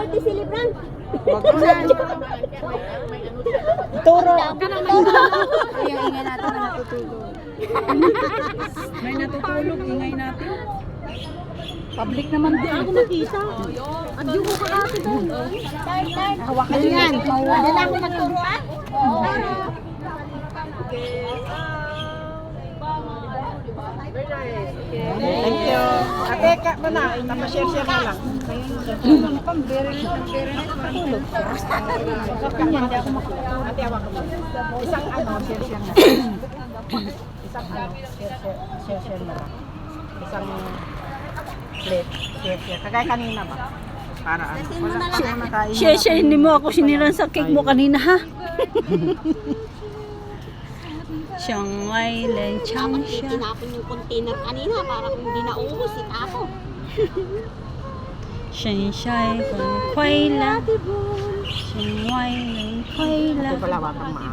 birthday celebrant. Wag mo na. Turo. Yung ingay natin na natutulog. May natutulog, ingay natin. Public naman din. Ako nakita. At yung mukha kasi doon. Hawakan nyo yan. Yan ako nagturuan. Thank you. Ate, ka ba na? Tapos-share na lang. Pang-very nice. Matulog. Hindi ako makulog. Ate, awak ko. Isang share na. Isang share na lang. Isang plate, share. Kagaya kanina ba? Para wala na tayo. Siya, hindi mo ako siniran sa cake mo kanina, ha? Siyang Wailan, Chang siya. Tinapon yung container kanina para kung hindi naubos, itapo. Siyang siya'y kung kway la. Siyang Wailan, kway la. Ito pala watang maa.